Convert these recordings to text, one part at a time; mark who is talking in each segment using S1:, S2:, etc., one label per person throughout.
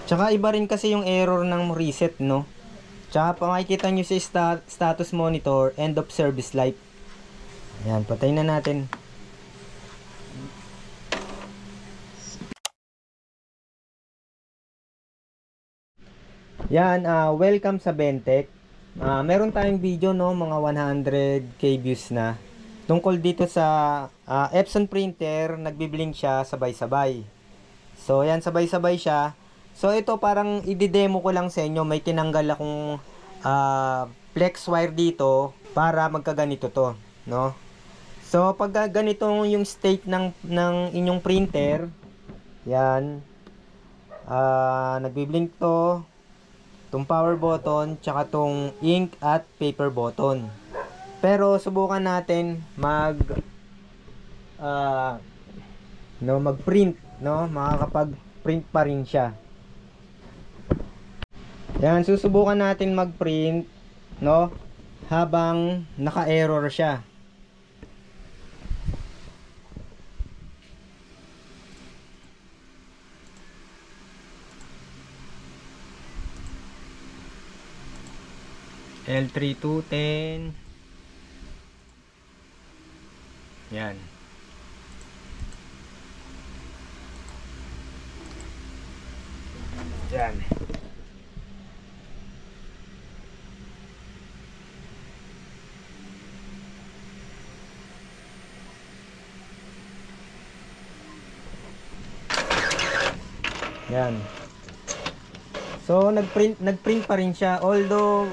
S1: Tsaka iba rin kasi yung error ng reset, no? Tsaka pa makikita nyo sa status monitor, end of service light. Ayan, patay na natin. Yan, welcome sa Bentech. Meron tayong video, no, mga 100k views na. Tungkol dito sa Epson printer, nagbiblink siya sabay-sabay. So, yan, sabay-sabay siya. So, ito parang i-demo ko lang sa inyo. May tinanggal akong flex wire dito para magkaganito to, no? So, pag ganito yung state ng inyong printer, yan, nagbiblink to, itong power button, tsaka itong ink at paper button. Pero subukan natin mag-print, no? Makakapag-print pa rin siya. Yan, susubukan natin mag-print, no? Habang naka-error siya. L3210. Yan. Yan. Yan. So nagprint pa rin siya, although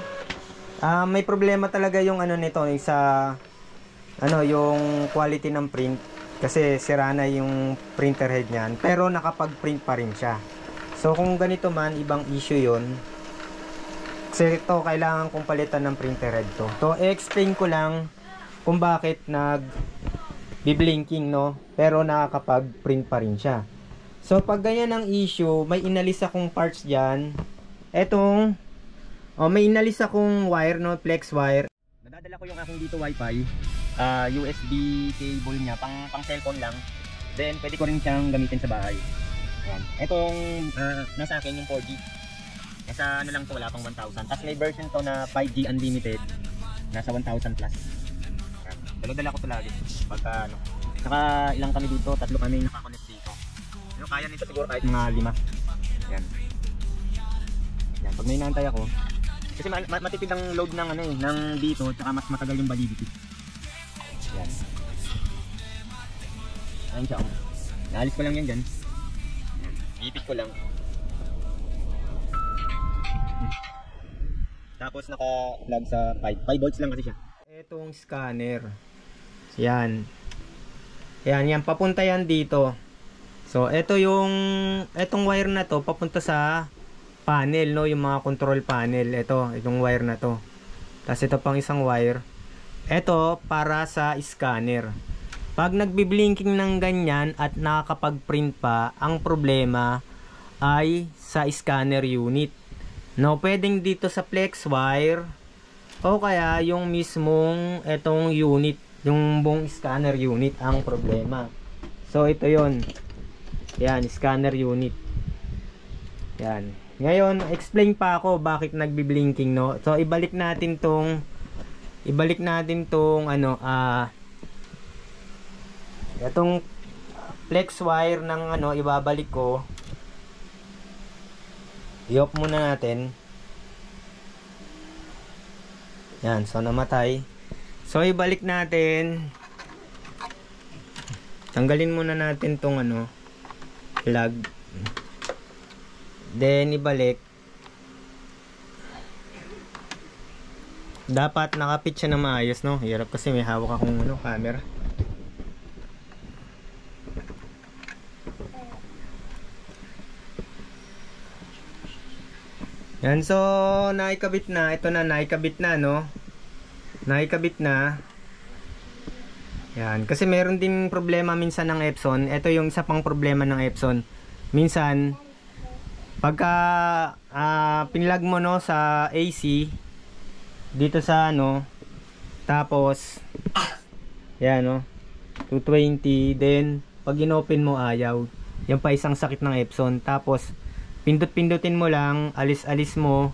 S1: may problema talaga yung ano nito, sa yung quality ng print kasi sira na yung printer head niyan, pero nakapag-print pa rin siya. So kung ganito man, ibang issue yun, kasi ito kailangan kong palitan ng printer head to. So i-explain ko lang kung bakit nag-blinking, no, pero nakakapag-print pa rin siya. So pag ganyan ang issue, may inalis akong parts dyan. Etong may inalis akong wire, no, flex wire. Nadadala ko yung aking dito wifi, USB cable niya, pang cellphone lang. Then pwede ko rin siyang gamitin sa bahay. Ayan. Itong nasa akin yung 4G. Nasa lang to, wala pang 1,000. Tapos may version to na 5G unlimited, nasa 1,000 plus. Ayan. Dala-dala ko to lagi. Pagka saka ilang kami dito, 3 kami nakakonect dito. Pero kaya nito siguro kahit mga 5. Ayan. Ayan. Pag may inaantay ako, kasi matipid ang load ng ng dito, tsaka mas matagal yung validity. Yan. Ayan siya. Naalis ko lang yan dyan. Ipit ko lang. Tapos naka-plug sa 5 volts lang kasi siya. Etong scanner. Yan. Yan, papunta yan dito. So, etong wire na to papunta sa panel, no, yung mga control panel. Itong wire na to. Tapos ito pang isang wire. Ito para sa scanner. Pag nagbi-blinking ng ganyan at nakakapag-print pa, ang problema ay sa scanner unit. No, pwedeng dito sa flex wire o kaya yung mismong etong unit, yung buong scanner unit ang problema. So ito yon. Yan, scanner unit. Yan. Ngayon, explain pa ako bakit nagbi-blinking, no. So ibalik natin tong itong flex wire ng ibabalik ko. I-off muna natin. Yan, so namatay. So ibalik natin. Tanggalin muna natin tong plug. Then ibalik. Dapat nakapit siya na maayos, no. Hirap kasi may hawak akong camera. Yan, so naikabit na. Ito na, naikabit na, no. Naikabit na. Yan, kasi meron din problema minsan ng Epson. Ito yung isa pang problema ng Epson. Minsan pagka pinlug mo, no, sa AC dito sa tapos yan, no, 220, then pag inopen mo ayaw. Yan pa isang sakit ng Epson. Tapos pindot-pindutin mo lang, alis-alis mo,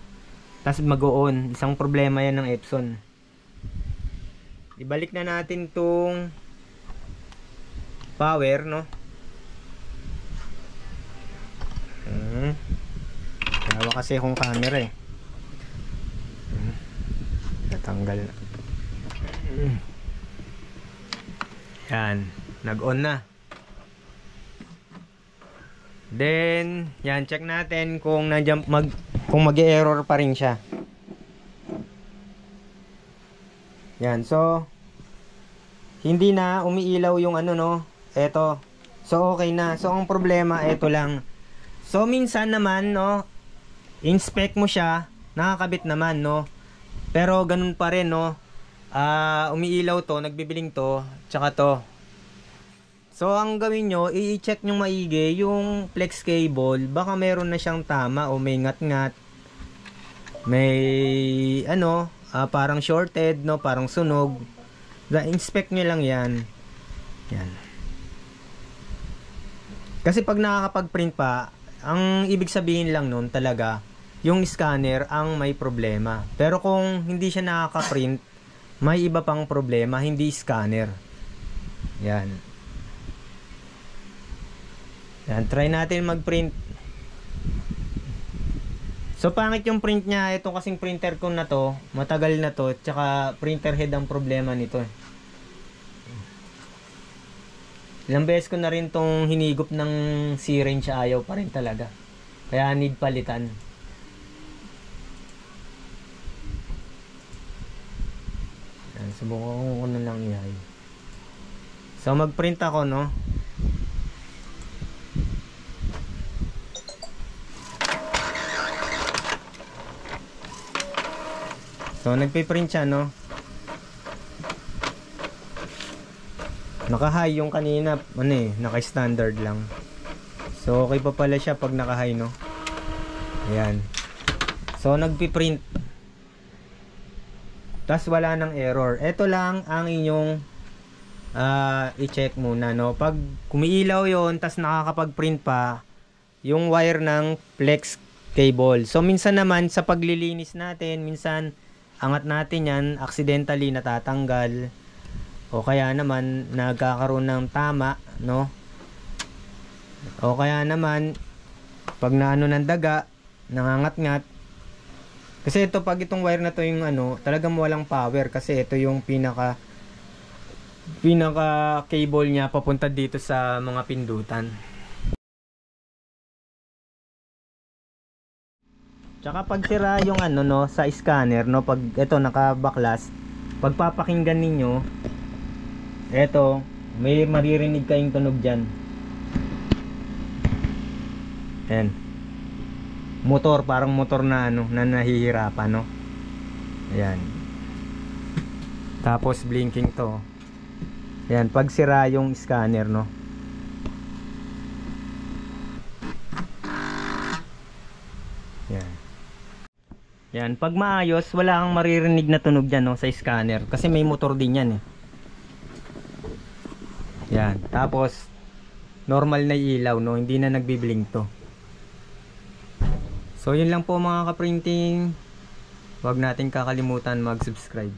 S1: tapos mag-on. Isang problema yan ng Epson. Ibalik na natin tong power, no? Tawa kasi akong camera eh. Natanggal na. Yan, nag-on na. Then, yan, check natin kung kung mag-error pa rin siya. Yan, so hindi na umiilaw yung ano, no. Eto. So okay na. So ang problema eto lang. So minsan naman, no, inspect mo siya, nakakabit naman, no. Pero ganun pa rin, no. Umiilaw to, nagbibiling to, tsaka to. So ang gawin nyo, i-check nyo maigi yung flex cable. Baka meron na siyang tama o may ngat-ngat. May ano, parang shorted, no, parang sunog. Inspect nyo lang yan. Yan. Kasi pag nakakapag-print pa, ang ibig sabihin lang nun talaga, yung scanner ang may problema. Pero kung hindi siya nakaka-print, may iba pang problema, hindi scanner. Yan. Yan, try natin mag-print. So pangit yung print niya. Ito kasing printer ko na to, matagal na to, tsaka printer head ang problema nito. Ilang beses ko na rin tong hinigop ng C-range, ayaw pa rin talaga. Kaya need palitan. Yan, subukan ko na lang ihay. So mag-print ako, no. So nagpiprint siya, no. Naka-high yung kanina, ano eh, naka-standard lang. So okay pa pala siya pag naka-high, no. Ayan. So nagpiprint. Tas wala nang error. Ito lang ang inyong i-check muna, no. Pag kumiilaw yon, tas nakakapag-print pa, yung wire ng flex cable. So minsan naman sa paglilinis natin, minsan angat natin yan, accidentally natatanggal, o kaya naman nagkakaroon ng tama, no, o kaya naman pag naano ng daga, nangangat-ngat. Kasi ito, pag itong wire na to yung ano, talagang walang power, kasi ito yung pinaka cable niya papunta dito sa mga pindutan. Tsaka pag sira yung ano, no, sa scanner, no, pag ito naka-backlash, pagpapakinggan ninyo, eto, may maririnig kayong tunog dyan. Ayan. Motor, parang motor na ano, na nahihirapan, no. Ayan. Tapos blinking to. Ayan, pag sira yung scanner, no. Ayan. Yan, pag maayos, wala kang maririnig na tunog dyan, no, sa scanner. Kasi may motor din yan, eh. Yan, tapos normal na ilaw, no, hindi na nagbi-blink to. So yun lang po mga ka-printing. Huwag natin kakalimutan mag-subscribe.